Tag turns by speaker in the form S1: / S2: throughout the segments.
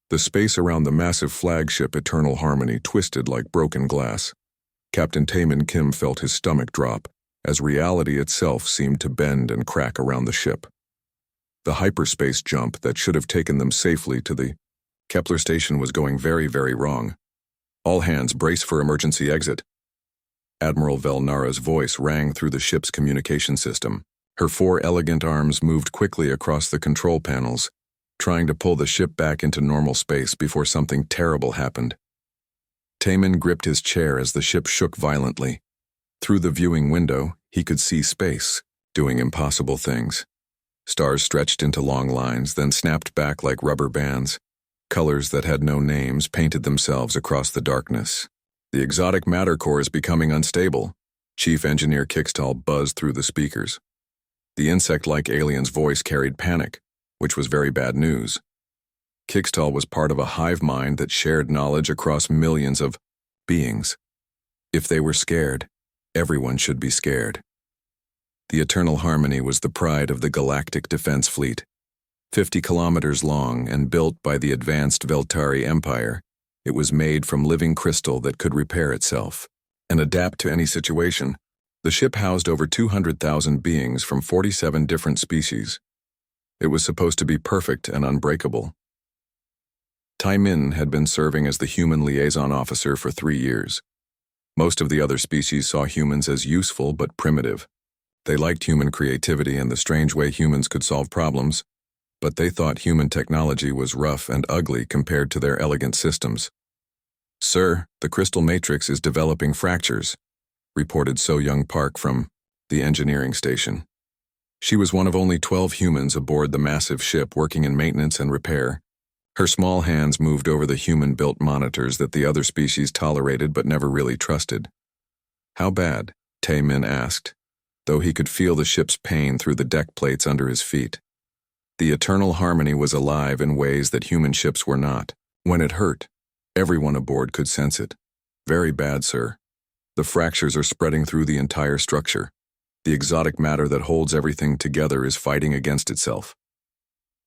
S1: The space around the massive flagship Eternal Harmony twisted like broken glass. Captain Taemin Kim felt his stomach drop, as reality itself seemed to bend and crack around the ship. The hyperspace jump that should have taken them safely to the Kepler station was going very, very wrong. All hands brace for emergency exit. Admiral Velnara's voice rang through the ship's communication system. Her 4 elegant arms moved quickly across the control panels, trying to pull the ship back into normal space before something terrible happened. Taemin gripped his chair as the ship shook violently. Through the viewing window, he could see space, doing impossible things. Stars stretched into long lines, then snapped back like rubber bands. Colors that had no names painted themselves across the darkness. The exotic matter core is becoming unstable, Chief Engineer Kixtal buzzed through the speakers. The insect-like alien's voice carried panic, which was very bad news. Kixtal was part of a hive mind that shared knowledge across millions of beings. If they were scared, everyone should be scared. The Eternal Harmony was the pride of the Galactic Defense Fleet. 50 kilometers long and built by the advanced Veltari Empire, it was made from living crystal that could repair itself and adapt to any situation. The ship housed over 200,000 beings from 47 different species. It was supposed to be perfect and unbreakable. Taemin had been serving as the human liaison officer for 3 years. Most of the other species saw humans as useful but primitive. They liked human creativity and the strange way humans could solve problems, but they thought human technology was rough and ugly compared to their elegant systems. "Sir, the crystal matrix is developing fractures," reported So Young Park from the engineering station. She was one of only 12 humans aboard the massive ship working in maintenance and repair. Her small hands moved over the human-built monitors that the other species tolerated but never really trusted. "How bad?" Taemin asked, though he could feel the ship's pain through the deck plates under his feet. The Eternal Harmony was alive in ways that human ships were not. When it hurt, everyone aboard could sense it. "Very bad, sir. The fractures are spreading through the entire structure. The exotic matter that holds everything together is fighting against itself."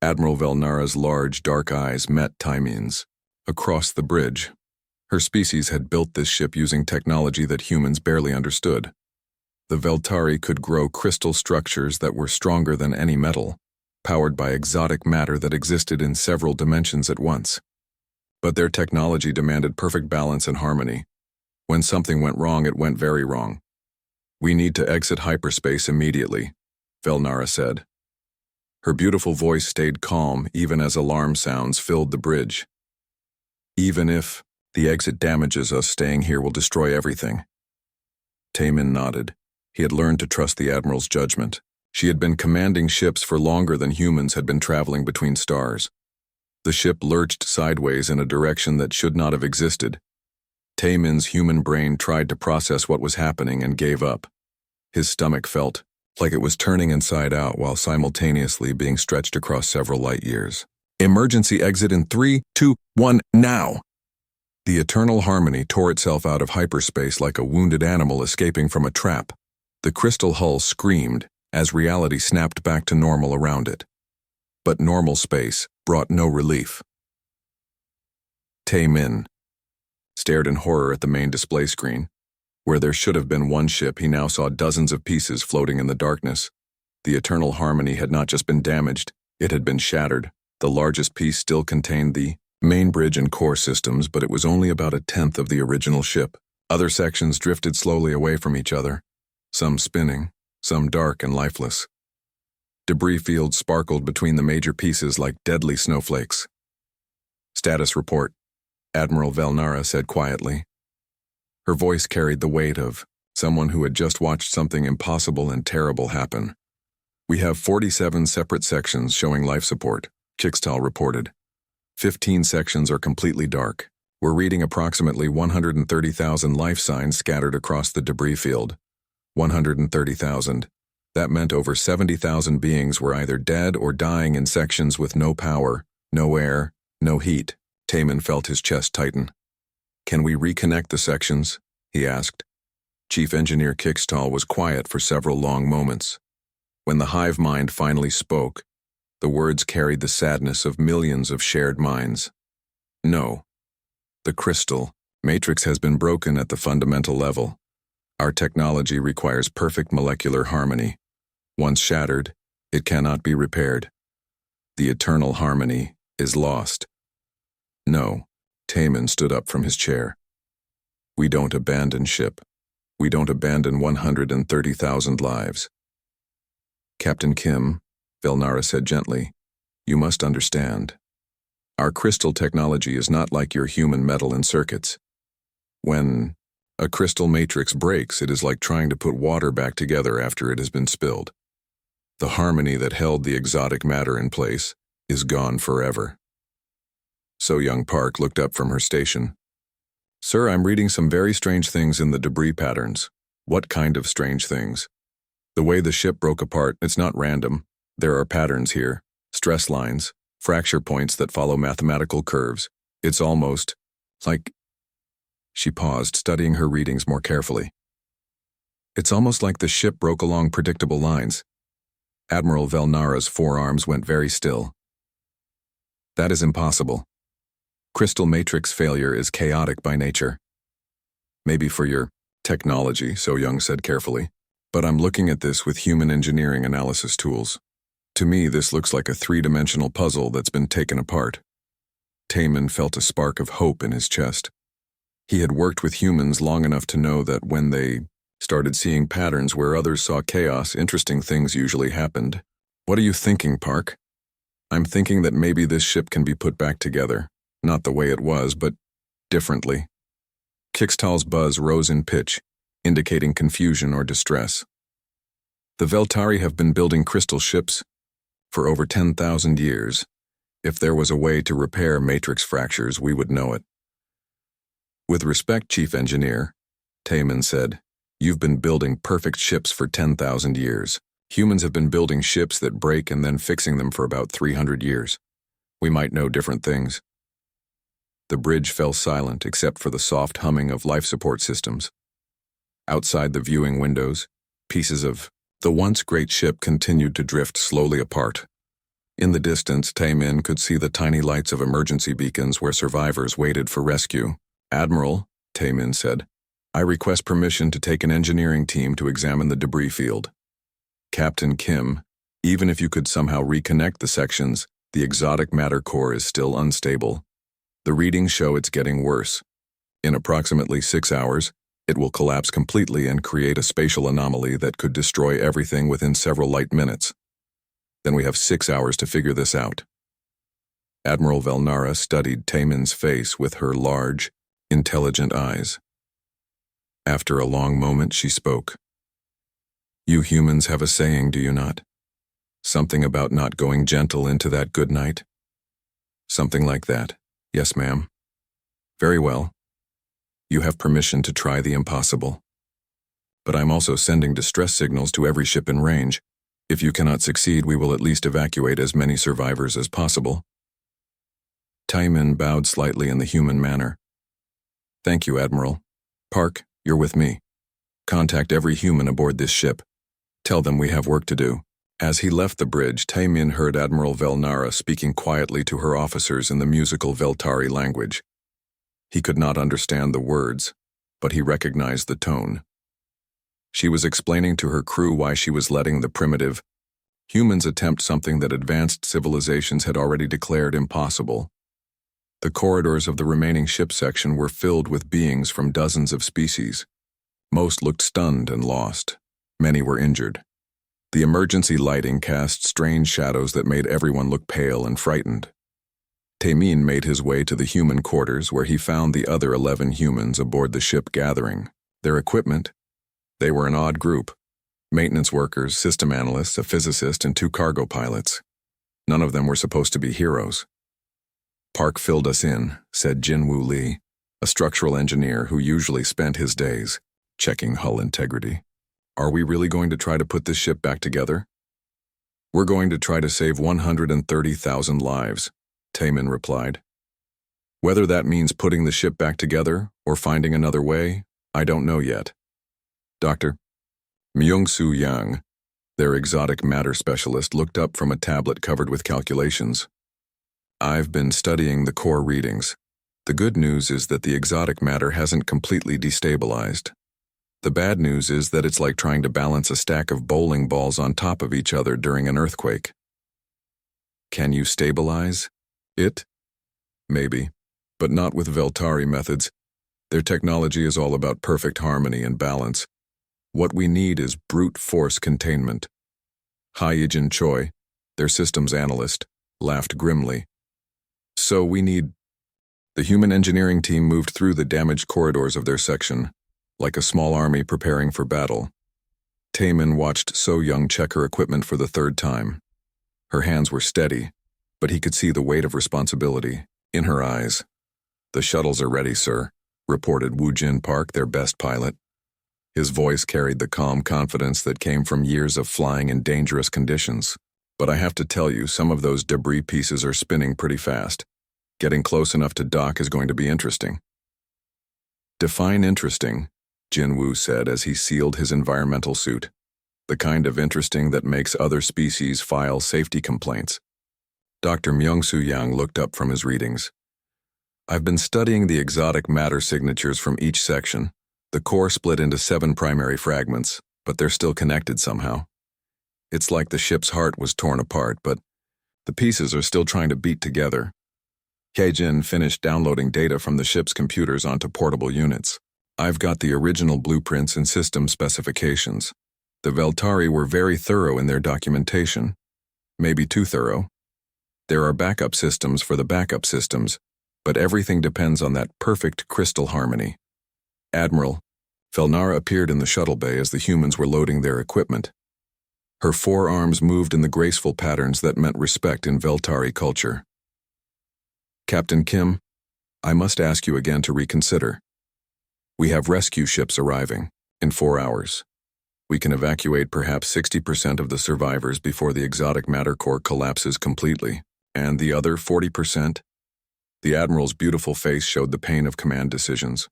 S1: Admiral Velnara's large, dark eyes met Taemin's. Across the bridge, her species had built this ship using technology that humans barely understood. The Veltari could grow crystal structures that were stronger than any metal, powered by exotic matter that existed in several dimensions at once. But their technology demanded perfect balance and harmony. When something went wrong, it went very wrong. "We need to exit hyperspace immediately," Velnara said. Her beautiful voice stayed calm even as alarm sounds filled the bridge. "Even if the exit damages us, staying here will destroy everything." Taemin nodded. He had learned to trust the Admiral's judgment. She had been commanding ships for longer than humans had been traveling between stars. The ship lurched sideways in a direction that should not have existed. Taemin's human brain tried to process what was happening and gave up. His stomach felt like it was turning inside out while simultaneously being stretched across several light years. "Emergency exit in 3, 2, 1, now!" The Eternal Harmony tore itself out of hyperspace like a wounded animal escaping from a trap. The crystal hull screamed as reality snapped back to normal around it. But normal space brought no relief. Taemin stared in horror at the main display screen. Where there should have been one ship, he now saw dozens of pieces floating in the darkness. The Eternal Harmony had not just been damaged, it had been shattered. The largest piece still contained the main bridge and core systems, but it was only about 1/10 of the original ship. Other sections drifted slowly away from each other, some spinning, some dark and lifeless. Debris fields sparkled between the major pieces like deadly snowflakes. "Status report," Admiral Velnara said quietly. Her voice carried the weight of someone who had just watched something impossible and terrible happen. "We have 47 separate sections showing life support," Kixtal reported. 15 sections are completely dark. We're reading approximately 130,000 life signs scattered across the debris field. 130,000. That meant over 70,000 beings were either dead or dying in sections with no power, no air, no heat. Taemin felt his chest tighten. "Can we reconnect the sections?" he asked. Chief Engineer Kixtal was quiet for several long moments. When the hive mind finally spoke, the words carried the sadness of millions of shared minds. No. The crystal matrix has been broken at the fundamental level. Our technology requires perfect molecular harmony. Once shattered, it cannot be repaired. The eternal harmony is lost. No. Taemin stood up from his chair. We don't abandon ship. We don't abandon 130,000 lives. Captain Kim, Velnara said gently, you must understand. Our crystal technology is not like your human metal and circuits. When a crystal matrix breaks, it is like trying to put water back together after it has been spilled. The harmony that held the exotic matter in place is gone forever. So young Park looked up from her station. Sir, I'm reading some very strange things in the debris patterns. What kind of strange things? The way the ship broke apart, it's not random. There are patterns here, stress lines, fracture points that follow mathematical curves. It's almost like... She paused, studying her readings more carefully. It's almost like the ship broke along predictable lines. Admiral Velnara's forearms went very still. That is impossible. Crystal matrix failure is chaotic by nature. Maybe for your technology, So Young said carefully, but I'm looking at this with human engineering analysis tools. To me, this looks like a three-dimensional puzzle that's been taken apart. Taemin felt a spark of hope in his chest. He had worked with humans long enough to know that when they started seeing patterns where others saw chaos, interesting things usually happened. What are you thinking, Park? I'm thinking that maybe this ship can be put back together. Not the way it was, but differently. Kixtal's buzz rose in pitch, indicating confusion or distress. The Veltari have been building crystal ships for over 10,000 years. If there was a way to repair matrix fractures, we would know it. With respect, Chief Engineer, Taemin said, you've been building perfect ships for 10,000 years. Humans have been building ships that break and then fixing them for about 300 years. We might know different things. The bridge fell silent except for the soft humming of life support systems. Outside the viewing windows, pieces of the once great ship continued to drift slowly apart. In the distance, Taemin could see the tiny lights of emergency beacons where survivors waited for rescue. Admiral, Taemin said, I request permission to take an engineering team to examine the debris field. Captain Kim, even if you could somehow reconnect the sections, the exotic matter core is still unstable. The readings show it's getting worse. In approximately 6 hours, it will collapse completely and create a spatial anomaly that could destroy everything within several light minutes. Then we have 6 hours to figure this out. Admiral Velnara studied Taemin's face with her large, intelligent eyes. After a long moment, she spoke. You humans have a saying, do you not? Something about not going gentle into that good night? Something like that. Yes, ma'am. Very well. You have permission to try the impossible. But I'm also sending distress signals to every ship in range. If you cannot succeed, we will at least evacuate as many survivors as possible. Taemin bowed slightly in the human manner. Thank you, Admiral. Park, you're with me. Contact every human aboard this ship. Tell them we have work to do. As he left the bridge, Taemin heard Admiral Velnara speaking quietly to her officers in the musical Veltari language. He could not understand the words, but he recognized the tone. She was explaining to her crew why she was letting the primitive humans attempt something that advanced civilizations had already declared impossible. The corridors of the remaining ship section were filled with beings from dozens of species. Most looked stunned and lost. Many were injured. The emergency lighting cast strange shadows that made everyone look pale and frightened. Taemin made his way to the human quarters where he found the other 11 humans aboard the ship gathering. Their equipment? They were an odd group. Maintenance workers, system analysts, a physicist, and 2 cargo pilots. None of them were supposed to be heroes. Park filled us in, said Jinwoo Lee, a structural engineer who usually spent his days checking hull integrity. Are we really going to try to put this ship back together? We're going to try to save 130,000 lives, Taemin replied. Whether that means putting the ship back together or finding another way, I don't know yet. Dr. Myung-Soo Yang, their exotic matter specialist, looked up from a tablet covered with calculations. I've been studying the core readings. The good news is that the exotic matter hasn't completely destabilized. The bad news is that it's like trying to balance a stack of bowling balls on top of each other during an earthquake. Can you stabilize it? Maybe, but not with Veltari methods. Their technology is all about perfect harmony and balance. What we need is brute force containment. Hae-Jin Choi, their systems analyst, laughed grimly. So we need... The human engineering team moved through the damaged corridors of their section, like a small army preparing for battle. Taemin watched So-Young check her equipment for the third time. Her hands were steady, but he could see the weight of responsibility in her eyes. "The shuttles are ready, sir," reported Woo-Jin Park, their best pilot. His voice carried the calm confidence that came from years of flying in dangerous conditions. "But I have to tell you, some of those debris pieces are spinning pretty fast. Getting close enough to dock is going to be interesting." "Define interesting," Jin-Woo said as he sealed his environmental suit. "The kind of interesting that makes other species file safety complaints." Dr. Myung-Soo Yang looked up from his readings. "I've been studying the exotic matter signatures from each section. The core split into 7 primary fragments, but they're still connected somehow. It's like the ship's heart was torn apart, but the pieces are still trying to beat together." Hae-Jin finished downloading data from the ship's computers onto portable units. "I've got the original blueprints and system specifications. The Veltari were very thorough in their documentation. Maybe too thorough. There are backup systems for the backup systems, but everything depends on that perfect crystal harmony." "Admiral," Felnara appeared in the shuttle bay as the humans were loading their equipment. Her forearms moved in the graceful patterns that meant respect in Veltari culture. "Captain Kim, I must ask you again to reconsider. We have rescue ships arriving in 4 hours. We can evacuate perhaps 60% of the survivors before the exotic matter core collapses completely. And the other 40%? The Admiral's beautiful face showed the pain of command decisions.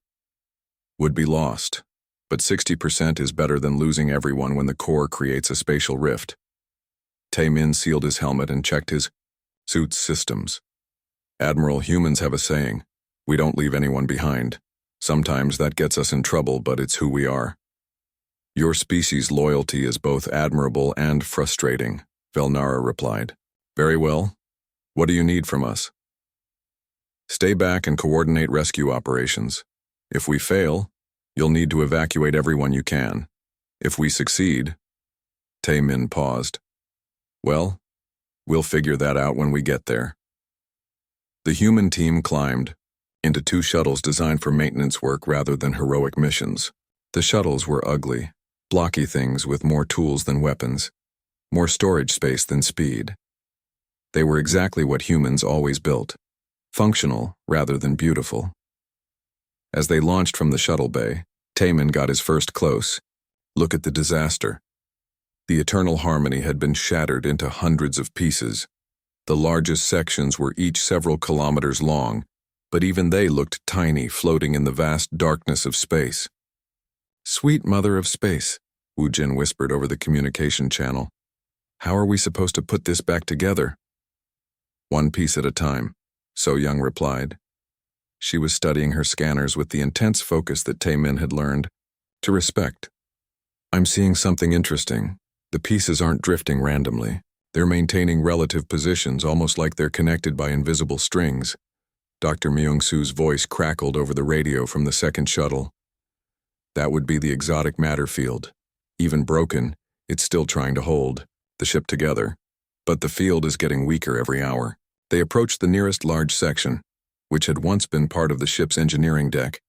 S1: "Would be lost, but 60% is better than losing everyone when the core creates a spatial rift." Taemin sealed his helmet and checked his suit's systems. "Admiral, humans have a saying, we don't leave anyone behind. Sometimes that gets us in trouble, but it's who we are. Your species' loyalty is both admirable and frustrating," Velnara replied. "Very well. What do you need from us?" "Stay back and coordinate rescue operations. If we fail, you'll need to evacuate everyone you can. If we succeed..." Taemin paused. "Well, we'll figure that out when we get there." The human team climbed into 2 shuttles designed for maintenance work rather than heroic missions. The shuttles were ugly, blocky things with more tools than weapons, more storage space than speed. They were exactly what humans always built, functional rather than beautiful. As they launched from the shuttle bay, Taemin got his first close look at the disaster. The eternal harmony had been shattered into hundreds of pieces. The largest sections were each several kilometers long, but even they looked tiny floating in the vast darkness of space. "Sweet mother of space," Woo-Jin whispered over the communication channel. "How are we supposed to put this back together?" "One piece at a time," So-Young replied. She was studying her scanners with the intense focus that Taemin had learned to respect. "I'm seeing something interesting. The pieces aren't drifting randomly. They're maintaining relative positions, almost like they're connected by invisible strings." Dr. Myung-Soo's voice crackled over the radio from the second shuttle. "That would be the exotic matter field. Even broken, it's still trying to hold the ship together. But the field is getting weaker every hour." They approached the nearest large section, which had once been part of the ship's engineering deck.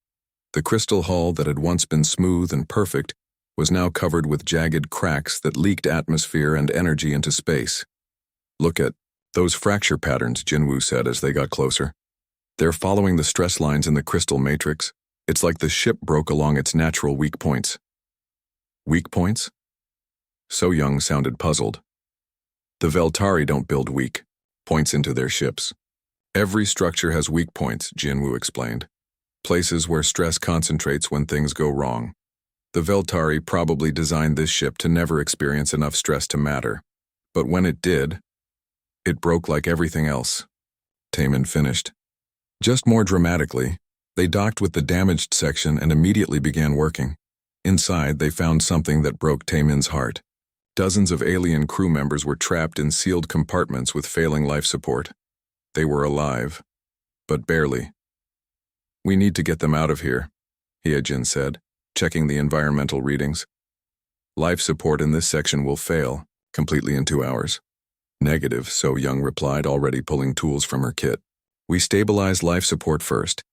S1: The crystal hull that had once been smooth and perfect was now covered with jagged cracks that leaked atmosphere and energy into space. "Look at those fracture patterns," Jin-Woo said as they got closer. "They're following the stress lines in the crystal matrix. It's like the ship broke along its natural weak points." "Weak points?" So-Young sounded puzzled. "The Veltari don't build weak points into their ships. Every structure has weak points," Jin-Woo explained. "Places where stress concentrates when things go wrong. The Veltari probably designed this ship to never experience enough stress to matter. But when it did, it broke like everything else." Taemin finished. Just more dramatically, they docked with the damaged section and immediately began working. Inside, they found something that broke Taemin's heart. Dozens of alien crew members were trapped in sealed compartments with failing life support. They were alive, but barely. "We need to get them out of here," Hyejin said, checking the environmental readings. "Life support in this section will fail completely in 2 hours." "Negative," So Young replied, already pulling tools from her kit. "We stabilize life support first.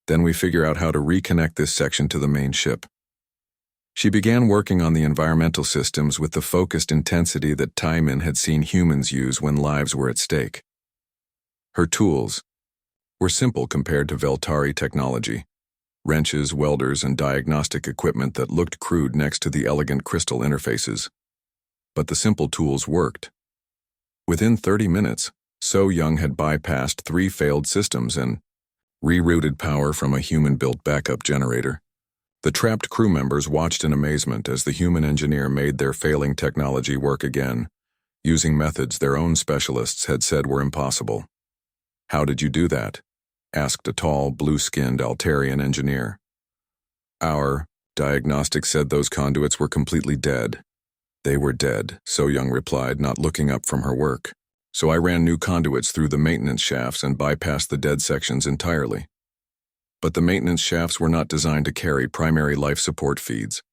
S1: Then we figure out how to reconnect this section to the main ship." She began working on the environmental systems with the focused intensity that Taemin had seen humans use when lives were at stake. Her tools were simple compared to Veltari technology: wrenches, welders, and diagnostic equipment that looked crude next to the elegant crystal interfaces. But the simple tools worked. Within 30 minutes, So Young had bypassed 3 failed systems and rerouted power from a human-built backup generator. The trapped crew members watched in amazement as the human engineer made their failing technology work again, using methods their own specialists had said were impossible. "How did you do that?" asked a tall, blue-skinned Altarian engineer. "Our diagnostic said those conduits were completely dead." "They were dead," So Young replied, not looking up from her work. "So I ran new conduits through the maintenance shafts and bypassed the dead sections entirely." "But the maintenance shafts were not designed to carry primary life support feeds."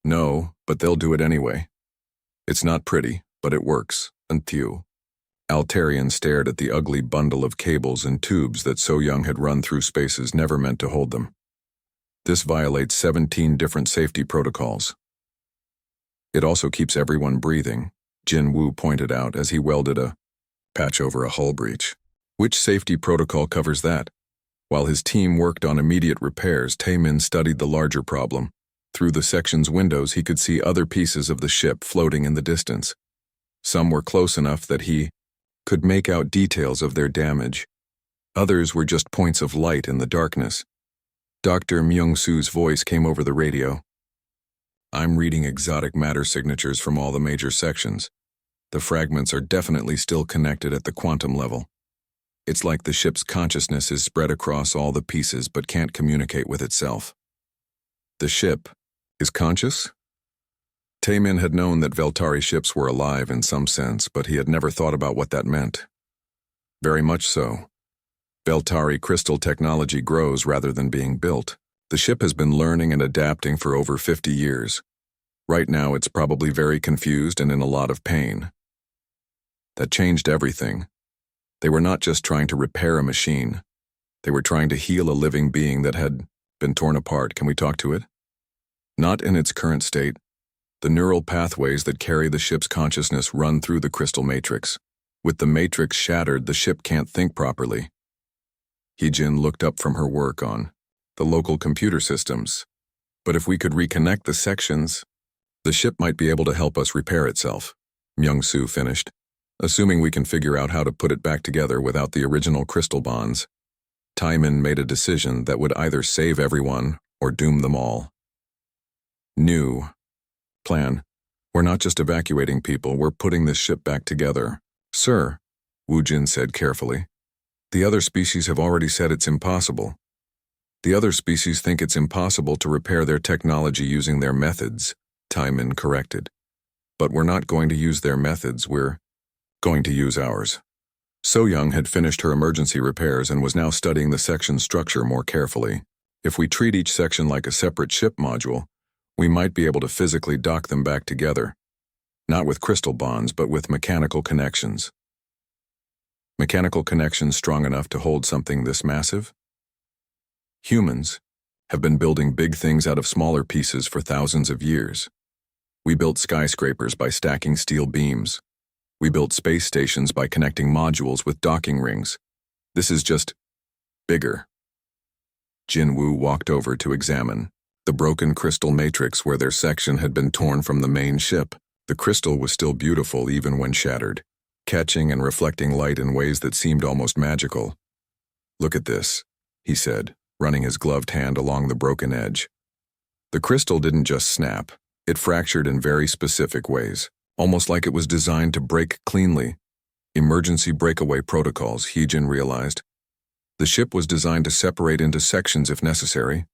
S1: "No, but they'll do it anyway. It's not pretty, but it works, until." Altarian stared at the ugly bundle of cables and tubes that So Young had run through spaces never meant to hold them. "This violates 17 different safety protocols. It also keeps everyone breathing," Jin Woo pointed out as he welded a patch over a hull breach. "Which safety protocol covers that?" While his team worked on immediate repairs, Taemin studied the larger problem. Through the section's windows, he could see other pieces of the ship floating in the distance. Some were close enough that he could make out details of their damage. Others were just points of light in the darkness. Dr. Myung-soo's voice came over the radio. "I'm reading exotic matter signatures from all the major sections. The fragments are definitely still connected at the quantum level. It's like the ship's consciousness is spread across all the pieces but can't communicate with itself." "The ship is conscious?" Taemin had known that Veltari ships were alive in some sense, but he had never thought about what that meant. "Very much so. Veltari crystal technology grows rather than being built. The ship has been learning and adapting for over 50 years. Right now it's probably very confused and in a lot of pain." That changed everything. They were not just trying to repair a machine. They were trying to heal a living being that had been torn apart. "Can we talk to it?" "Not in its current state. The neural pathways that carry the ship's consciousness run through the crystal matrix. With the matrix shattered, the ship can't think properly." Hyejin looked up from her work on the local computer systems. "But if we could reconnect the sections, the ship might be able to help us repair itself," Myung-soo finished. "Assuming we can figure out how to put it back together without the original crystal bonds." Taemin made a decision that would either save everyone or doom them all. "New plan. We're not just evacuating people, we're putting this ship back together." "Sir," Woojin said carefully, "the other species have already said it's impossible. The other species think it's impossible to repair their technology using their methods," Taemin corrected. "But we're not going to use their methods, we're going to use ours." So Young had finished her emergency repairs and was now studying the section's structure more carefully. "If we treat each section like a separate ship module, we might be able to physically dock them back together. Not with crystal bonds, but with mechanical connections." "Mechanical connections strong enough to hold something this massive?" "Humans have been building big things out of smaller pieces for thousands of years. We built skyscrapers by stacking steel beams. We built space stations by connecting modules with docking rings. This is just bigger." Jin Woo walked over to examine the broken crystal matrix where their section had been torn from the main ship. The crystal was still beautiful even when shattered, catching and reflecting light in ways that seemed almost magical. "Look at this," he said, running his gloved hand along the broken edge. The crystal didn't just snap, it fractured in very specific ways, almost like it was designed to break cleanly. "Emergency breakaway protocols," Hyejin realized. The ship was designed to separate into sections if necessary.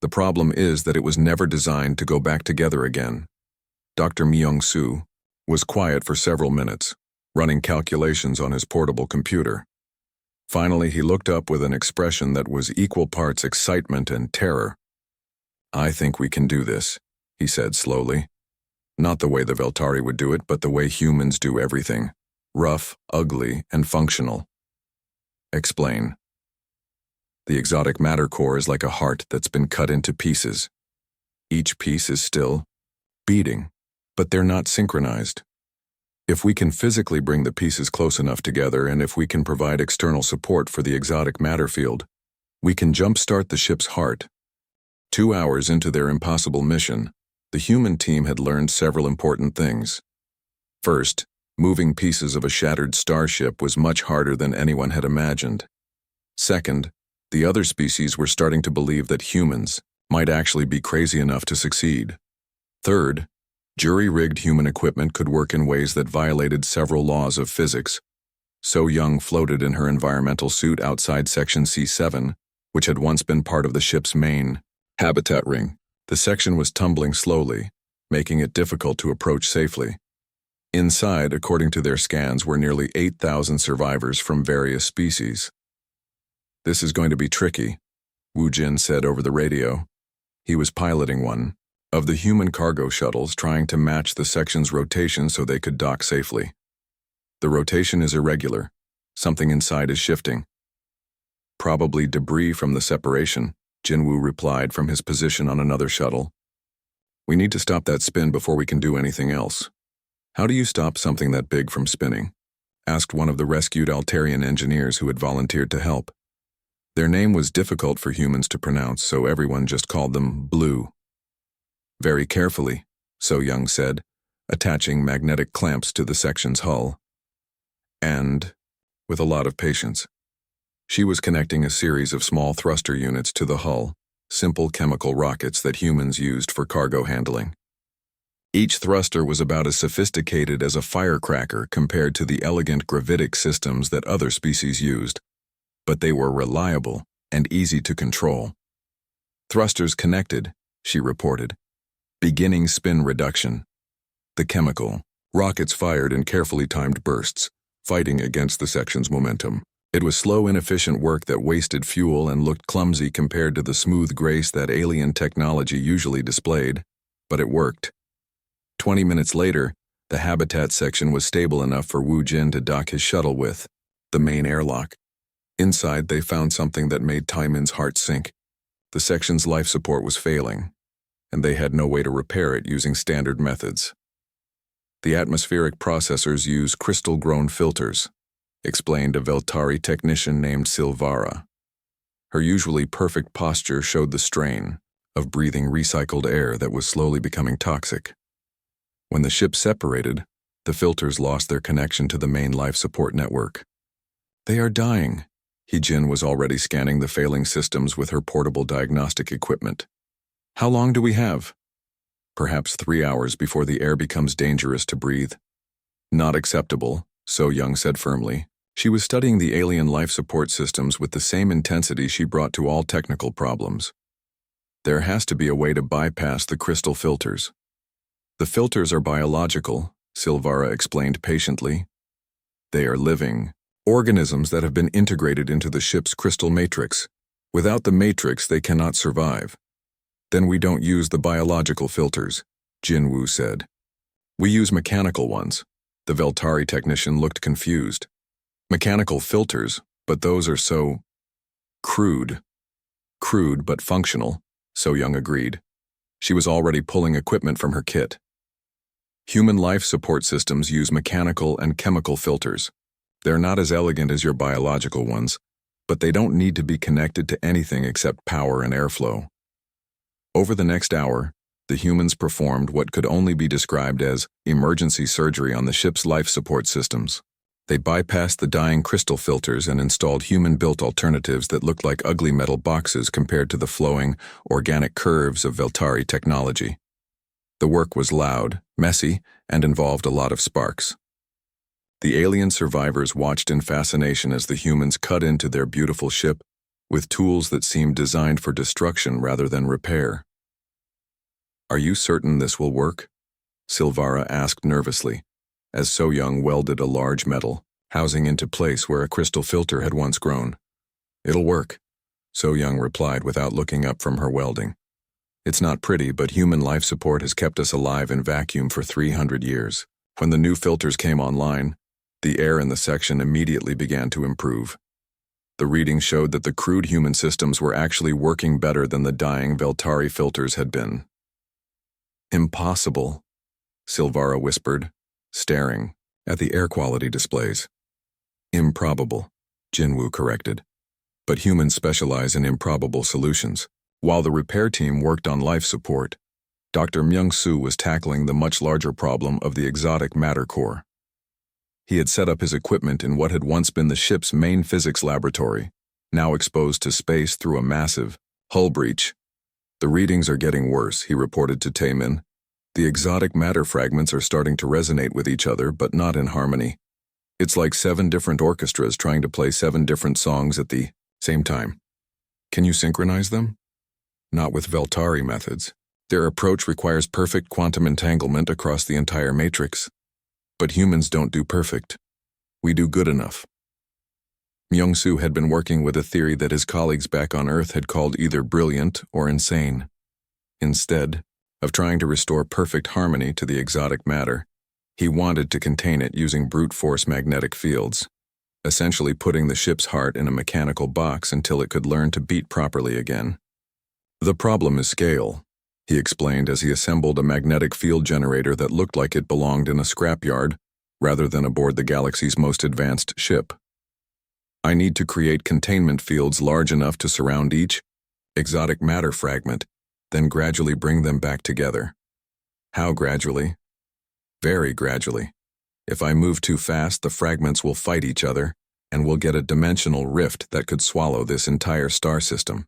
S1: The problem is that it was never designed to go back together again. Dr. Myung-soo was quiet for several minutes, running calculations on his portable computer. Finally, he looked up with an expression that was equal parts excitement and terror. "I think we can do this," he said slowly. "Not the way the Veltari would do it, but the way humans do everything. Rough, ugly, and functional." "Explain." "The exotic matter core is like a heart that's been cut into pieces. Each piece is still beating, but they're not synchronized. If we can physically bring the pieces close enough together, and if we can provide external support for the exotic matter field, we can jumpstart the ship's heart." 2 hours into their impossible mission, the human team had learned several important things. First, moving pieces of a shattered starship was much harder than anyone had imagined. Second, the other species were starting to believe that humans might actually be crazy enough to succeed. Third, jury-rigged human equipment could work in ways that violated several laws of physics. So Young floated in her environmental suit outside Section C7, which had once been part of the ship's main habitat ring. The section was tumbling slowly, making it difficult to approach safely. Inside, according to their scans, were nearly 8,000 survivors from various species. "This is going to be tricky," Wu Jin said over the radio. He was piloting one of the human cargo shuttles, trying to match the section's rotation so they could dock safely. "The rotation is irregular. Something inside is shifting." "Probably debris from the separation," Jinwoo replied from his position on another shuttle. "We need to stop that spin before we can do anything else." "How do you stop something that big from spinning?" asked one of the rescued Altarian engineers who had volunteered to help. Their name was difficult for humans to pronounce, so everyone just called them Blue. "Very carefully," So Young said, attaching magnetic clamps to the section's hull. And with a lot of patience. She was connecting a series of small thruster units to the hull, simple chemical rockets that humans used for cargo handling. Each thruster was about as sophisticated as a firecracker compared to the elegant gravitic systems that other species used, but they were reliable and easy to control. "Thrusters connected," she reported. "Beginning spin reduction." The chemical rockets fired in carefully timed bursts, fighting against the section's momentum. It was slow, inefficient work that wasted fuel and looked clumsy compared to the smooth grace that alien technology usually displayed, but it worked. 20 minutes later, the habitat section was stable enough for Wu Jin to dock his shuttle with, the main airlock. Inside, they found something that made Taimin's heart sink. The section's life support was failing, and they had no way to repair it using standard methods. "The atmospheric processors use crystal-grown filters," explained a Veltari technician named Silvara. Her usually perfect posture showed the strain of breathing recycled air that was slowly becoming toxic. When the ship separated, the filters lost their connection to the main life support network. "They are dying." Hee-jin was already scanning the failing systems with her portable diagnostic equipment. "How long do we have?" "Perhaps 3 hours before the air becomes dangerous to breathe." "Not acceptable," So Young said firmly. She was studying the alien life support systems with the same intensity she brought to all technical problems. "There has to be a way to bypass the crystal filters." "The filters are biological," Silvara explained patiently. "They are living organisms that have been integrated into the ship's crystal matrix. Without the matrix, they cannot survive." "Then we don't use the biological filters," Jinwoo said. "We use mechanical ones." The Veltari technician looked confused. "Mechanical filters, but those are so crude." "Crude but functional," So Young agreed. She was already pulling equipment from her kit. "Human life support systems use mechanical and chemical filters. They're not as elegant as your biological ones, but they don't need to be connected to anything except power and airflow." Over the next hour, the humans performed what could only be described as emergency surgery on the ship's life support systems. They bypassed the dying crystal filters and installed human-built alternatives that looked like ugly metal boxes compared to the flowing, organic curves of Veltari technology. The work was loud, messy, and involved a lot of sparks. The alien survivors watched in fascination as the humans cut into their beautiful ship with tools that seemed designed for destruction rather than repair. "Are you certain this will work?" Silvara asked nervously, as So-Young welded a large metal housing into place where a crystal filter had once grown. "It'll work," So-Young replied without looking up from her welding. "It's not pretty, but human life support has kept us alive in vacuum for 300 years. When the new filters came online, the air in the section immediately began to improve. The readings showed that the crude human systems were actually working better than the dying Veltari filters had been." "Impossible," Silvara whispered, staring at the air quality displays. "Improbable," Jinwoo corrected. "But humans specialize in improbable solutions." While the repair team worked on life support, Dr. Myung-soo was tackling the much larger problem of the exotic matter core. He had set up his equipment in what had once been the ship's main physics laboratory, now exposed to space through a massive hull breach. "The readings are getting worse," he reported to Taemin. "The exotic matter fragments are starting to resonate with each other, but not in harmony. It's like 7 different orchestras trying to play 7 different songs at the same time. Can you synchronize them?" "Not with Veltari methods. Their approach requires perfect quantum entanglement across the entire matrix. But humans don't do perfect. We do good enough." Myung-soo had been working with a theory that his colleagues back on Earth had called either brilliant or insane. Instead of trying to restore perfect harmony to the exotic matter, he wanted to contain it using brute force magnetic fields, essentially putting the ship's heart in a mechanical box until it could learn to beat properly again. "The problem is scale," he explained as he assembled a magnetic field generator that looked like it belonged in a scrapyard rather than aboard the galaxy's most advanced ship. "I need to create containment fields large enough to surround each exotic matter fragment, then gradually bring them back together." "How gradually?" "Very gradually. If I move too fast, the fragments will fight each other, and we'll get a dimensional rift that could swallow this entire star system."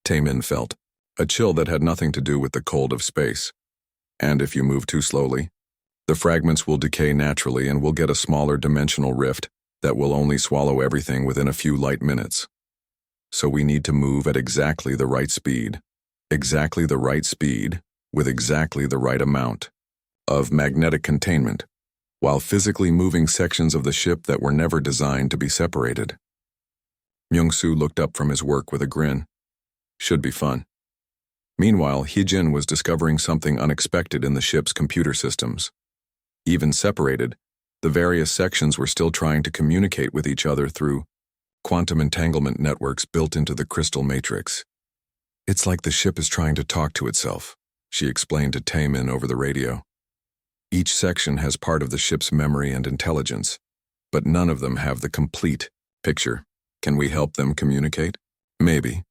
S1: Taemin felt a chill that had nothing to do with the cold of space. "And if you move too slowly, the fragments will decay naturally and we'll get a smaller dimensional rift that will only swallow everything within a few light minutes. So we need to move at exactly the right speed. Exactly the right speed, with exactly the right amount of magnetic containment, while physically moving sections of the ship that were never designed to be separated." Myung-soo looked up from his work with a grin. "Should be fun." Meanwhile, Hee-jin was discovering something unexpected in the ship's computer systems. Even separated, the various sections were still trying to communicate with each other through quantum entanglement networks built into the crystal matrix. "It's like the ship is trying to talk to itself," she explained to Taemin over the radio. "Each section has part of the ship's memory and intelligence, but none of them have the complete picture. Can we help them communicate?" "Maybe.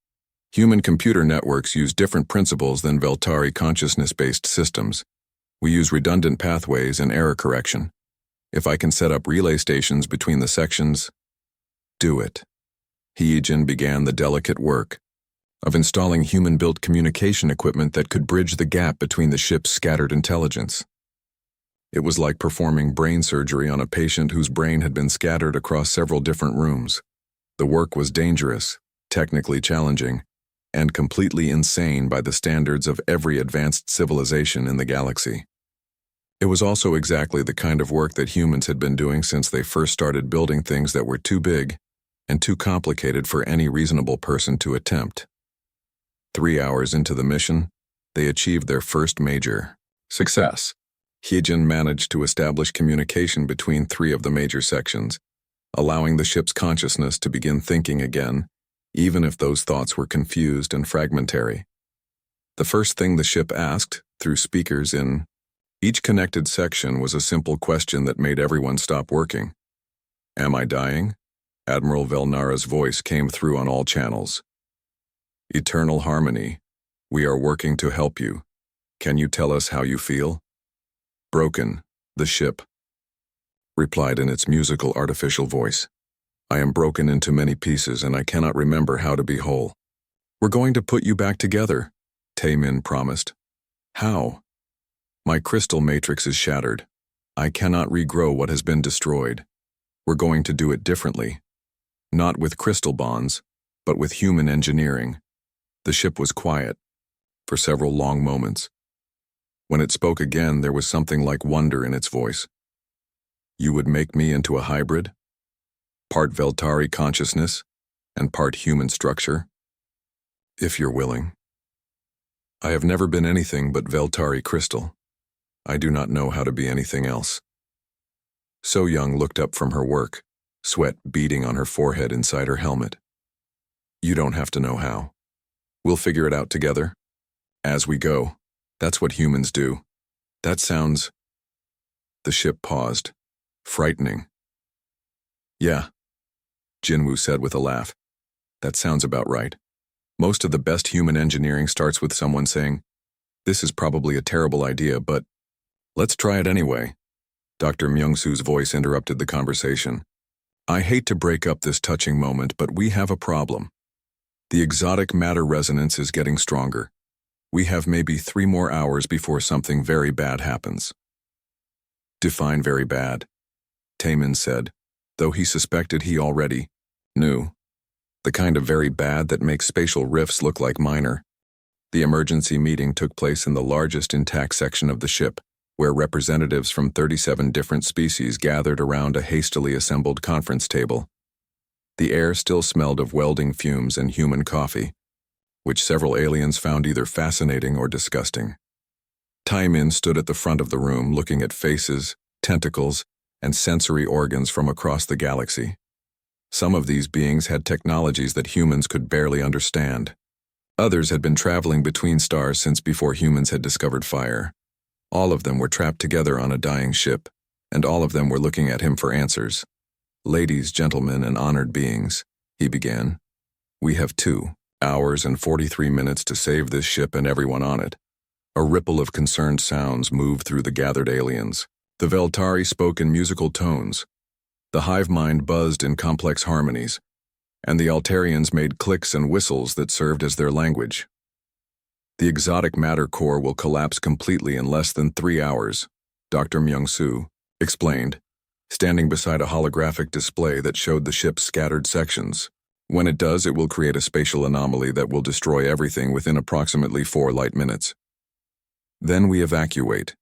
S1: Human-computer networks use different principles than Veltari consciousness-based systems. We use redundant pathways and error correction. If I can set up relay stations between the sections..." "Do it." Hee-jin began the delicate work of installing human-built communication equipment that could bridge the gap between the ship's scattered intelligence. It was like performing brain surgery on a patient whose brain had been scattered across several different rooms. The work was dangerous, technically challenging, and completely insane by the standards of every advanced civilization in the galaxy. It was also exactly the kind of work that humans had been doing since they first started building things that were too big and too complicated for any reasonable person to attempt. 3 hours into the mission, they achieved their first major success. Hee-jin managed to establish communication between 3 of the major sections, allowing the ship's consciousness to begin thinking again, even if those thoughts were confused and fragmentary. The first thing the ship asked, through speakers in each connected section, was a simple question that made everyone stop working. "Am I dying?" Admiral Velnara's voice came through on all channels. "Eternal harmony. We are working to help you. Can you tell us how you feel?" "Broken," the ship replied in its musical artificial voice. "I am broken into many pieces and I cannot remember how to be whole." "We're going to put you back together," Taemin promised. "How?" "My crystal matrix is shattered. I cannot regrow what has been destroyed. We're going to do it differently. Not with crystal bonds, but with human engineering. The ship was quiet for several long moments. When it spoke again, there was something like wonder in its voice. You would make me into a hybrid? Part Veltari consciousness and part human structure? If you're willing. I have never been anything but Veltari crystal. I do not know how to be anything else. So Young looked up from her work, sweat beading on her forehead inside her helmet. You don't have to know how. We'll figure it out together. As we go. That's what humans do. That sounds... The ship paused. Frightening. Yeah, Jinwoo said with a laugh. That sounds about right. Most of the best human engineering starts with someone saying, "This is probably a terrible idea, but let's try it anyway." Dr. Myung-soo's voice interrupted the conversation. I hate to break up this touching moment, but we have a problem. The exotic matter resonance is getting stronger. We have maybe 3 more hours before something very bad happens. Define very bad, Taemin said, though he suspected he already knew. The kind of very bad that makes spatial rifts look like minor. The emergency meeting took place in the largest intact section of the ship, where representatives from 37 different species gathered around a hastily assembled conference table. The air still smelled of welding fumes and human coffee, which several aliens found either fascinating or disgusting. Taemin stood at the front of the room looking at faces, tentacles, and sensory organs from across the galaxy. Some of these beings had technologies that humans could barely understand. Others had been traveling between stars since before humans had discovered fire. All of them were trapped together on a dying ship, and all of them were looking at him for answers. Ladies, gentlemen, and honored beings, he began. We have 2 hours and 43 minutes to save this ship and everyone on it. A ripple of concerned sounds moved through the gathered aliens. The Veltari spoke in musical tones. The hive mind buzzed in complex harmonies, and the Altarians made clicks and whistles that served as their language. The exotic matter core will collapse completely in less than 3 hours, Dr. Myung-soo explained, standing beside a holographic display that showed the ship's scattered sections. When it does, it will create a spatial anomaly that will destroy everything within approximately 4 light minutes. Then we evacuate,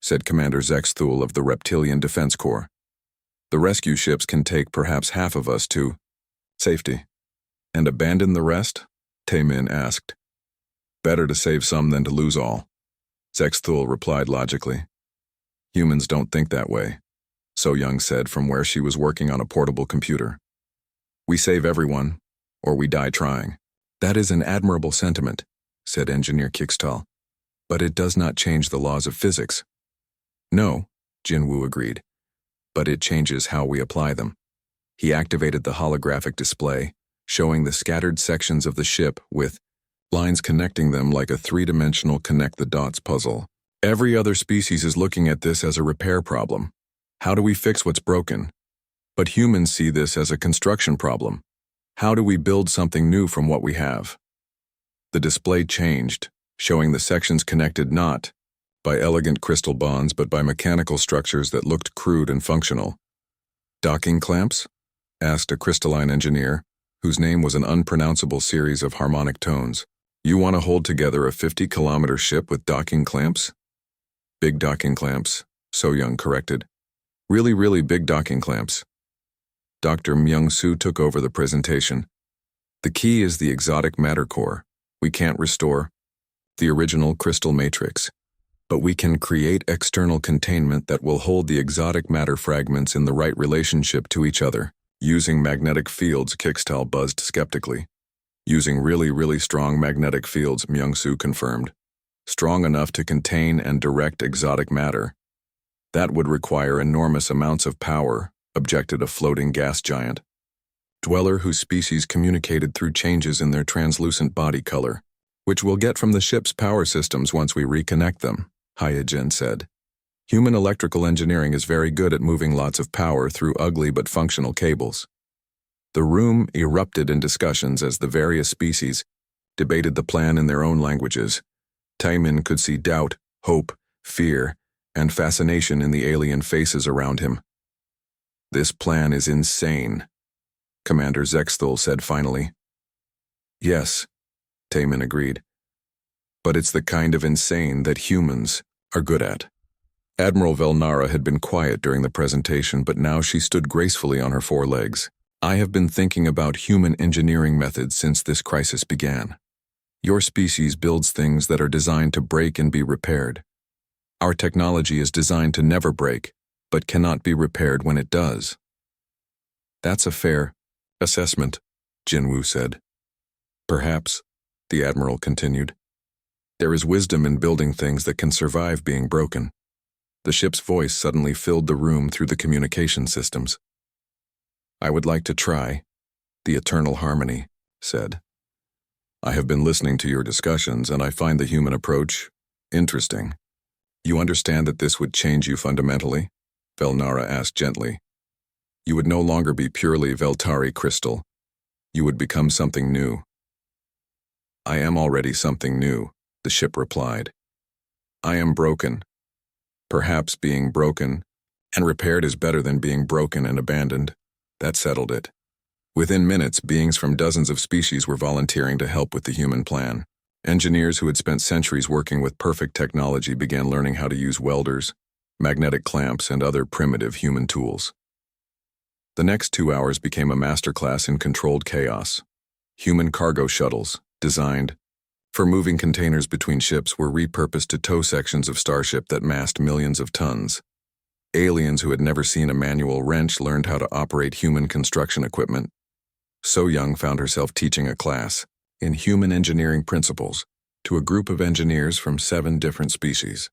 S1: said Commander Zexthul of the Reptilian Defense Corps. The rescue ships can take perhaps half of us to safety. And abandon the rest? Taemin asked. Better to save some than to lose all, Zexthul replied logically. Humans don't think that way, So Young said from where she was working on a portable computer. We save everyone, or we die trying. That is an admirable sentiment, said Engineer Kixtal, but it does not change the laws of physics. No, Jinwoo agreed, but it changes how we apply them. He activated the holographic display, showing the scattered sections of the ship with lines connecting them like a 3-dimensional connect-the-dots puzzle. Every other species is looking at this as a repair problem. How do we fix what's broken? But humans see this as a construction problem. How do we build something new from what we have? The display changed, showing the sections connected not by elegant crystal bonds but by mechanical structures that looked crude and functional. Docking clamps? Asked a crystalline engineer, whose name was an unpronounceable series of harmonic tones. You want to hold together a 50-kilometer ship with docking clamps? Big docking clamps, So Young corrected. Really, really big docking clamps. Dr. Myung-soo took over the presentation. The key is the exotic matter core. We can't restore the original crystal matrix, but we can create external containment that will hold the exotic matter fragments in the right relationship to each other. Using magnetic fields, Kixtal buzzed skeptically. Using really, really strong magnetic fields, Myung-soo confirmed. Strong enough to contain and direct exotic matter. That would require enormous amounts of power, objected a floating gas giant. Dweller whose species communicated through changes in their translucent body color, which we'll get from the ship's power systems once we reconnect them, Hyojin said. Human electrical engineering is very good at moving lots of power through ugly but functional cables. The room erupted in discussions as the various species debated the plan in their own languages. Taemin could see doubt, hope, fear, and fascination in the alien faces around him. "This plan is insane," Commander Zexthul said finally. "Yes," Taman agreed. "But it's the kind of insane that humans are good at." Admiral Velnara had been quiet during the presentation, but now she stood gracefully on her four legs. "I have been thinking about human engineering methods since this crisis began. Your species builds things that are designed to break and be repaired. Our technology is designed to never break, but cannot be repaired when it does." "That's a fair assessment," Jinwoo said. "Perhaps," the Admiral continued, "there is wisdom in building things that can survive being broken." The ship's voice suddenly filled the room through the communication systems. "I would like to try," the Eternal Harmony said. "I have been listening to your discussions, and I find the human approach interesting. You understand that this would change you fundamentally?" Velnara asked gently. "You would no longer be purely Veltari crystal. You would become something new." "I am already something new," the ship replied. "I am broken. Perhaps being broken and repaired is better than being broken and abandoned." That settled it. Within minutes, beings from dozens of species were volunteering to help with the human plan. Engineers who had spent centuries working with perfect technology began learning how to use welders, magnetic clamps, and other primitive human tools. The next 2 hours became a masterclass in controlled chaos. Human cargo shuttles, designed for moving containers between ships, were repurposed to tow sections of Starship that massed millions of tons. Aliens who had never seen a manual wrench learned how to operate human construction equipment. So Young found herself teaching a class in human engineering principles to a group of engineers from 7 different species.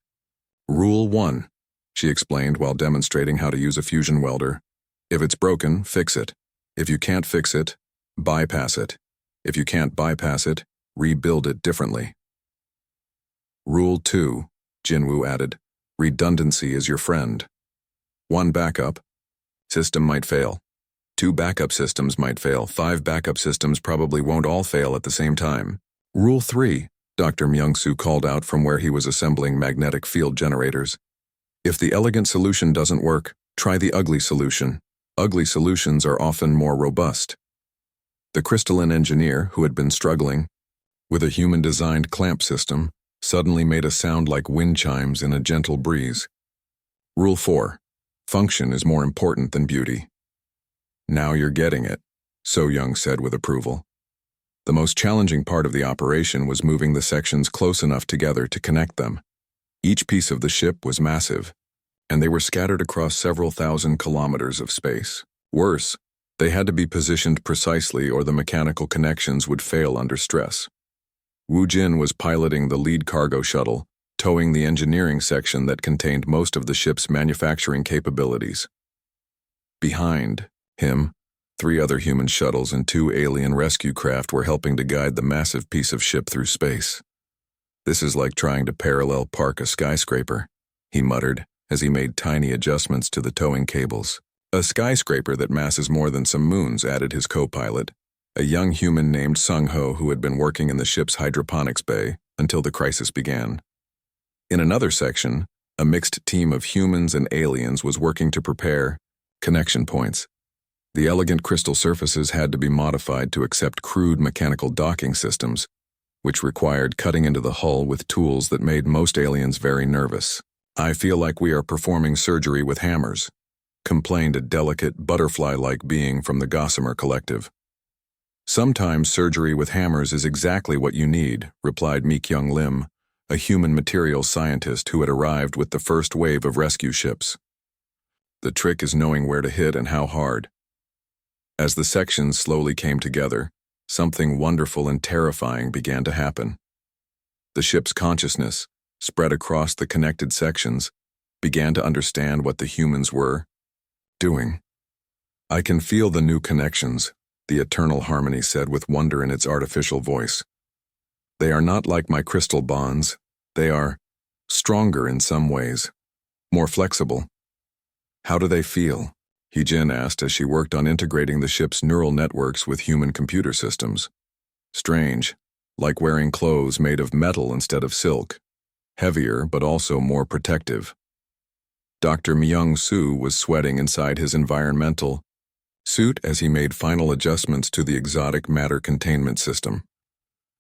S1: "Rule 1, she explained while demonstrating how to use a fusion welder. "If it's broken, fix it. If you can't fix it, bypass it. If you can't bypass it, rebuild it differently." "Rule 2, Jinwoo added. "Redundancy is your friend. 1 backup system might fail. 2 backup systems might fail. 5 backup systems probably won't all fail at the same time." "Rule 3, Dr. Myung-soo called out from where he was assembling magnetic field generators. "If the elegant solution doesn't work, try the ugly solution. Ugly solutions are often more robust." The crystalline engineer, who had been struggling with a human-designed clamp system, suddenly made a sound like wind chimes in a gentle breeze. "Rule 4, function is more important than beauty." "Now you're getting it," So Young said with approval. The most challenging part of the operation was moving the sections close enough together to connect them. Each piece of the ship was massive, and they were scattered across several thousand kilometers of space. Worse, they had to be positioned precisely or the mechanical connections would fail under stress. Wu Jin was piloting the lead cargo shuttle, towing the engineering section that contained most of the ship's manufacturing capabilities. Behind him, 3 other human shuttles and 2 alien rescue craft were helping to guide the massive piece of ship through space. "This is like trying to parallel park a skyscraper," he muttered as he made tiny adjustments to the towing cables. "A skyscraper that masses more than some moons," added his co-pilot, a young human named Sung-ho who had been working in the ship's hydroponics bay until the crisis began. In another section, a mixed team of humans and aliens was working to prepare connection points. The elegant crystal surfaces had to be modified to accept crude mechanical docking systems, which required cutting into the hull with tools that made most aliens very nervous. "I feel like we are performing surgery with hammers," complained a delicate, butterfly-like being from the Gossamer Collective. "Sometimes surgery with hammers is exactly what you need," replied Mi-kyung Lim, a human materials scientist who had arrived with the first wave of rescue ships. "The trick is knowing where to hit and how hard." As the sections slowly came together, something wonderful and terrifying began to happen. The ship's consciousness, spread across the connected sections, began to understand what the humans were doing. "I can feel the new connections," the Eternal Harmony said with wonder in its artificial voice. "They are not like my crystal bonds. They are stronger in some ways, more flexible." "How do they feel?" Hee-jin asked as she worked on integrating the ship's neural networks with human computer systems. "Strange, like wearing clothes made of metal instead of silk. Heavier, but also more protective." Dr. Myung-soo was sweating inside his environmental suit as he made final adjustments to the exotic matter containment system.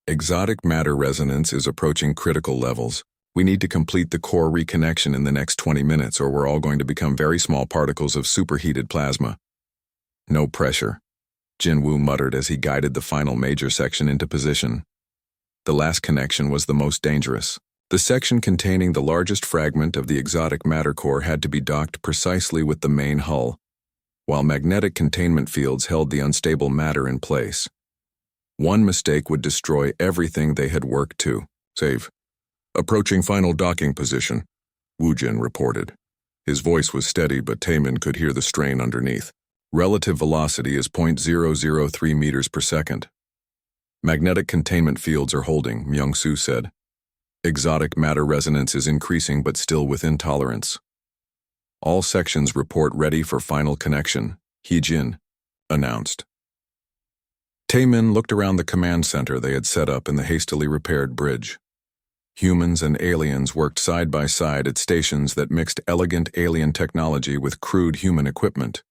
S1: Exotic matter resonance is approaching critical levels. We need to complete the core reconnection in the next 20 minutes or we're all going to become very small particles of superheated plasma. No pressure, Jin-woo muttered as he guided the final major section into position. The last connection was the most dangerous. The section containing the largest fragment of the exotic matter core had to be docked precisely with the main hull, while magnetic containment fields held the unstable matter in place. One mistake would destroy everything they had worked to save. Approaching final docking position, Woo-jin reported. His voice was steady, but Taemin could hear the strain underneath. Relative velocity is 0.003 meters per second. Magnetic containment fields are holding, Myung-soo said. Exotic matter resonance is increasing but still within tolerance. All sections report ready for final connection, Hee-jin announced. Taemin looked around the command center they had set up in the hastily repaired bridge. Humans and aliens worked side by side at stations that mixed elegant alien technology with crude human equipment.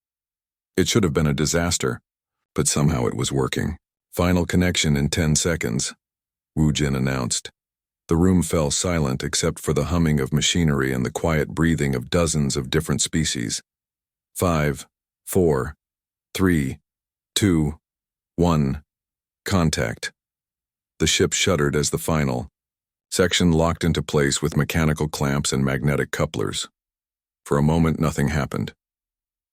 S1: It should have been a disaster, but somehow it was working. Final connection in 10 seconds, Woo-jin announced. The room fell silent except for the humming of machinery and the quiet breathing of dozens of different species. 5, 4, 3, 2, 1. Contact. The ship shuddered as the final section locked into place with mechanical clamps and magnetic couplers. For a moment, nothing happened.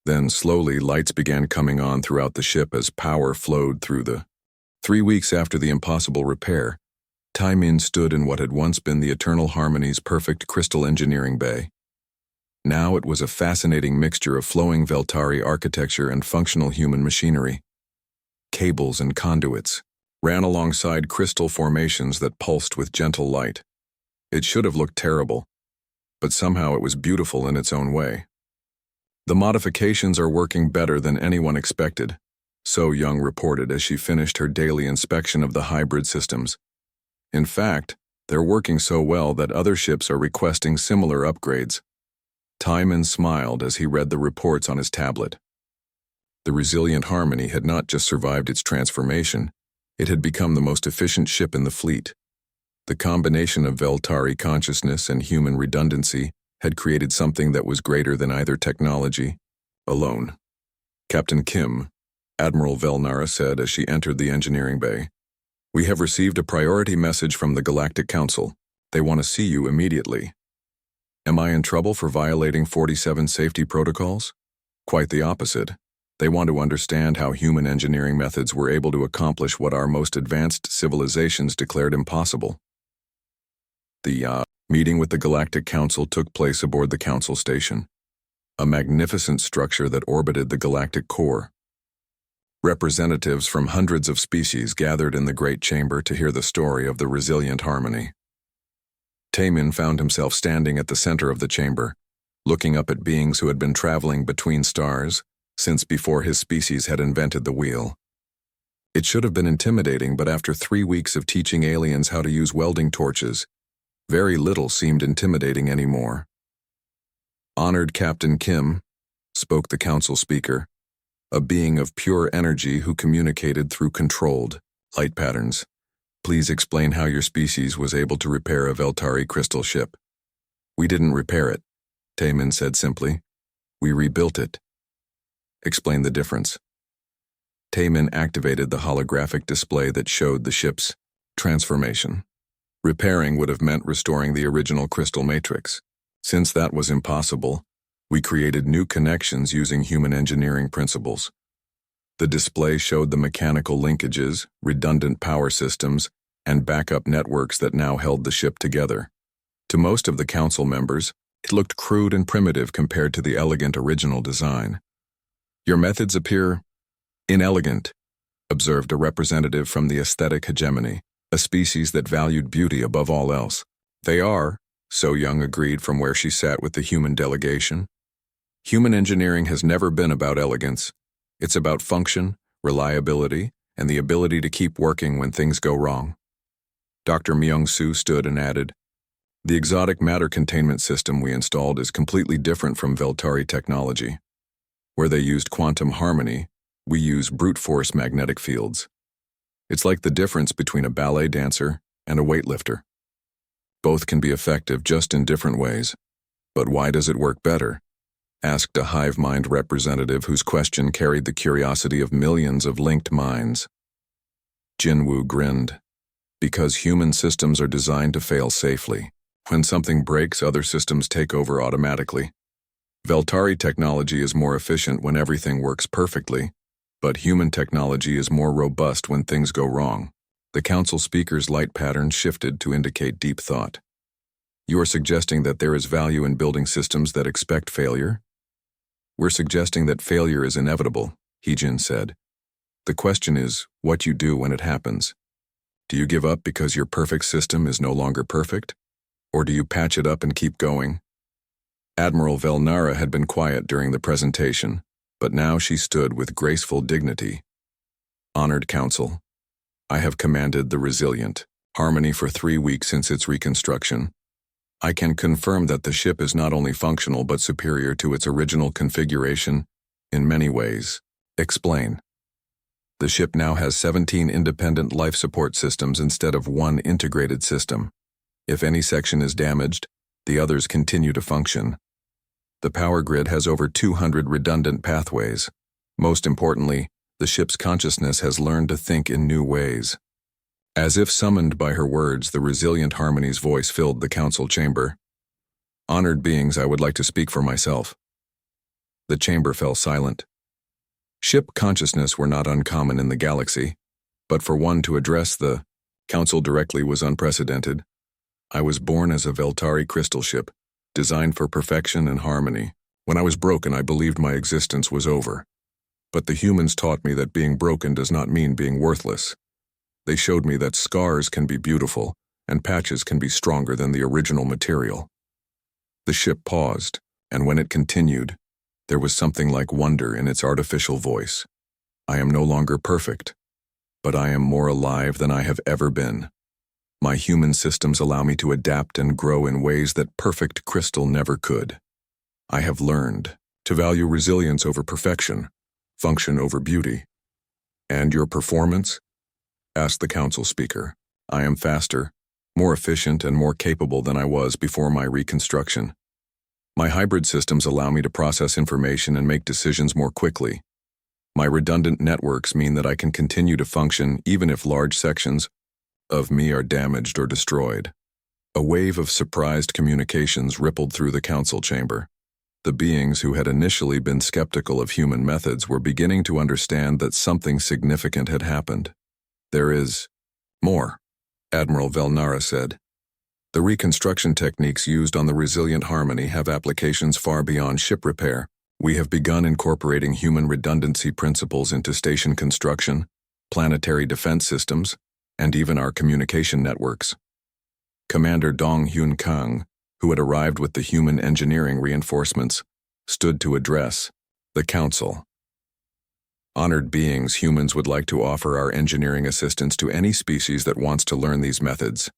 S1: Then, slowly, lights began coming on throughout the ship as power flowed through the 3 weeks after the impossible repair, Taemin stood in what had once been the Eternal Harmony's perfect crystal engineering bay. Now it was a fascinating mixture of flowing Veltari architecture and functional human machinery. Cables and conduits ran alongside crystal formations that pulsed with gentle light. It should have looked terrible, but somehow it was beautiful in its own way. The modifications are working better than anyone expected, So Young reported as she finished her daily inspection of the hybrid systems. In fact, they're working so well that other ships are requesting similar upgrades. Taemin smiled as he read the reports on his tablet. The Resilient Harmony had not just survived its transformation, it had become the most efficient ship in the fleet. The combination of Veltari consciousness and human redundancy had created something that was greater than either technology alone. Captain Kim, Admiral Velnara said as she entered the engineering bay, "We have received a priority message from the Galactic Council. They want to see you immediately." Am I in trouble for violating 47 safety protocols? Quite the opposite. They want to understand how human engineering methods were able to accomplish what our most advanced civilizations declared impossible. The meeting with the Galactic Council took place aboard the Council Station, a magnificent structure that orbited the galactic core. Representatives from hundreds of species gathered in the Great Chamber to hear the story of the Resilient Harmony. Taemin found himself standing at the center of the chamber, looking up at beings who had been traveling between stars since before his species had invented the wheel. It should have been intimidating, but after 3 weeks of teaching aliens how to use welding torches, very little seemed intimidating anymore. "Honored Captain Kim," spoke the council speaker, a being of pure energy who communicated through controlled light patterns. "Please explain how your species was able to repair a Veltari crystal ship." "We didn't repair it," Taemin said simply. "We rebuilt it." "Explain the difference." Taemin activated the holographic display that showed the ship's transformation. Repairing would have meant restoring the original crystal matrix. Since that was impossible, we created new connections using human engineering principles. The display showed the mechanical linkages, redundant power systems, and backup networks that now held the ship together. To most of the council members, it looked crude and primitive compared to the elegant original design. "Your methods appear inelegant," observed a representative from the aesthetic hegemony, a species that valued beauty above all else. "They are," So Young agreed from where she sat with the human delegation. "Human engineering has never been about elegance. It's about function, reliability, and the ability to keep working when things go wrong." Dr. Myung-soo stood and added, The exotic matter containment system we installed is completely different from Veltari technology. Where they used quantum harmony, we use brute force magnetic fields. It's like the difference between a ballet dancer and a weightlifter. Both can be effective just in different ways. But why does it work better? Asked a hive mind representative whose question carried the curiosity of millions of linked minds. Jinwoo grinned. Because human systems are designed to fail safely. When something breaks, other systems take over automatically. Veltari technology is more efficient when everything works perfectly, but human technology is more robust when things go wrong. The council speaker's light pattern shifted to indicate deep thought. You are suggesting that there is value in building systems that expect failure? We're suggesting that failure is inevitable, Heejin said. The question is, what you do when it happens. Do you give up because your perfect system is no longer perfect? Or do you patch it up and keep going? Admiral Velnara had been quiet during the presentation, but now she stood with graceful dignity. Honored Council, I have commanded the Resilient Harmony for 3 weeks since its reconstruction. I can confirm that the ship is not only functional but superior to its original configuration in many ways. Explain. The ship now has 17 independent life support systems instead of one integrated system. If any section is damaged, the others continue to function. The power grid has over 200 redundant pathways. Most importantly, the ship's consciousness has learned to think in new ways. As if summoned by her words, the Resilient Harmony's voice filled the council chamber. Honored beings, I would like to speak for myself. The chamber fell silent. Ship consciousness were not uncommon in the galaxy, but for one to address the council directly was unprecedented. I was born as a Veltari crystal ship, designed for perfection and harmony. When I was broken, I believed my existence was over. But the humans taught me that being broken does not mean being worthless. They showed me that scars can be beautiful, and patches can be stronger than the original material. The ship paused, and when it continued, there was something like wonder in its artificial voice. I am no longer perfect, but I am more alive than I have ever been. My human systems allow me to adapt and grow in ways that perfect crystal never could. I have learned to value resilience over perfection, function over beauty. And your performance? Asked the council speaker. I am faster, more efficient, and more capable than I was before my reconstruction. My hybrid systems allow me to process information and make decisions more quickly. My redundant networks mean that I can continue to function even if large sections of me are damaged or destroyed. A wave of surprised communications rippled through the council chamber. The beings who had initially been skeptical of human methods were beginning to understand that something significant had happened. There is more, Admiral Velnara said. The reconstruction techniques used on the Resilient Harmony have applications far beyond ship repair. We have begun incorporating human redundancy principles into station construction, planetary defense systems, and even our communication networks. Commander Dong Hyun Kang, who had arrived with the human engineering reinforcements, stood to address the council. Honored beings, humans would like to offer our engineering assistance to any species that wants to learn these methods.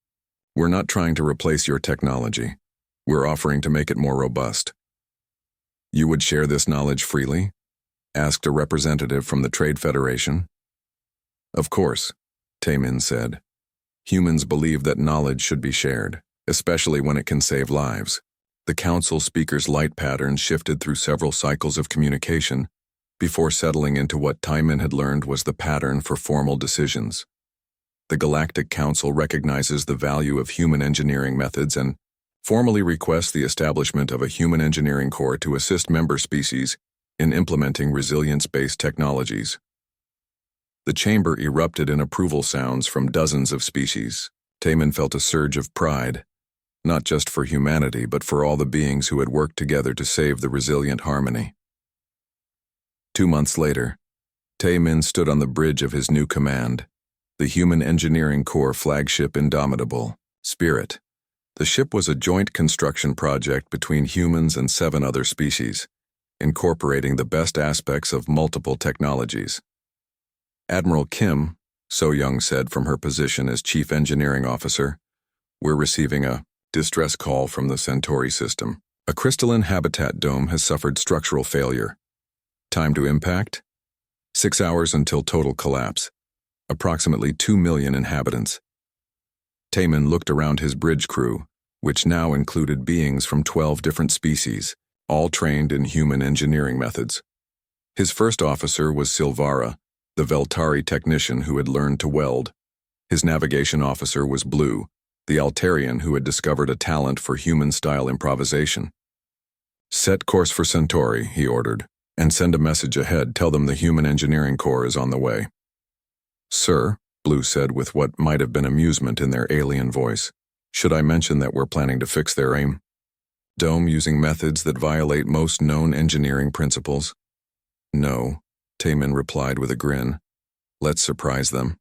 S1: We're not trying to replace your technology. We're offering to make it more robust. You would share this knowledge freely? Asked a representative from the Trade Federation. Of course, Taemin said. Humans believe that knowledge should be shared, especially when it can save lives. The council speaker's light pattern shifted through several cycles of communication before settling into what Taemin had learned was the pattern for formal decisions. The Galactic Council recognizes the value of human engineering methods and formally requests the establishment of a human engineering corps to assist member species in implementing resilience-based technologies. The chamber erupted in approval sounds from dozens of species. Taemin felt a surge of pride, not just for humanity but for all the beings who had worked together to save the Resilient Harmony. 2 months later, Taemin stood on the bridge of his new command, the Human Engineering Corps Flagship Indomitable Spirit. The ship was a joint construction project between humans and 7 other species, incorporating the best aspects of multiple technologies. Admiral Kim, So Young said from her position as Chief Engineering Officer, we're receiving a Distress call from the Centauri system. A crystalline habitat dome has suffered structural failure. Time to impact? 6 hours until total collapse. Approximately 2 million inhabitants. Taman looked around his bridge crew, which now included beings from 12 different species, all trained in human engineering methods. His first officer was Silvara, the Veltari technician who had learned to weld. His navigation officer was Blue, the Altarian who had discovered a talent for human-style improvisation. Set course for Centauri, he ordered, and send a message ahead. Tell them the Human Engineering Corps is on the way. Sir, Blue said with what might have been amusement in their alien voice, should I mention that we're planning to fix their aim? Dome using methods that violate most known engineering principles? No, Taman replied with a grin. Let's surprise them.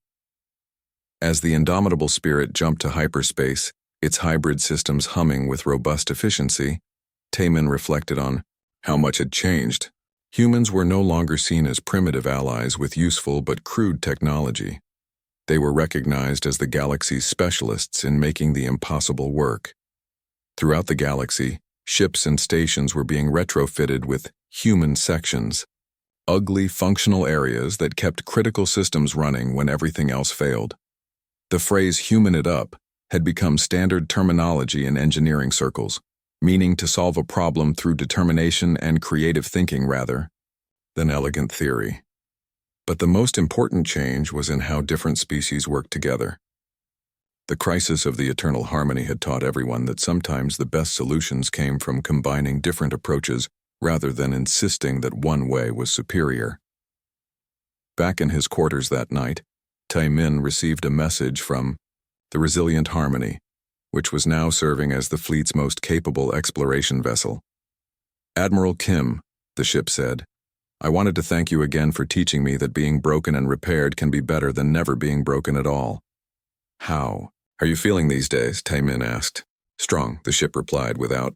S1: As the indomitable spirit jumped to hyperspace, its hybrid systems humming with robust efficiency, Taman reflected on how much had changed. Humans were no longer seen as primitive allies with useful but crude technology. They were recognized as the galaxy's specialists in making the impossible work. Throughout the galaxy, ships and stations were being retrofitted with human sections, ugly functional areas that kept critical systems running when everything else failed. The phrase "human it up" had become standard terminology in engineering circles, meaning to solve a problem through determination and creative thinking rather than elegant theory. But the most important change was in how different species worked together. The crisis of the eternal harmony had taught everyone that sometimes the best solutions came from combining different approaches rather than insisting that one way was superior. Back in his quarters that night, Taemin received a message from the Resilient Harmony, which was now serving as the fleet's most capable exploration vessel. Admiral Kim, the ship said, I wanted to thank you again for teaching me that being broken and repaired can be better than never being broken at all. How are you feeling these days? Taemin asked. Strong, the ship replied without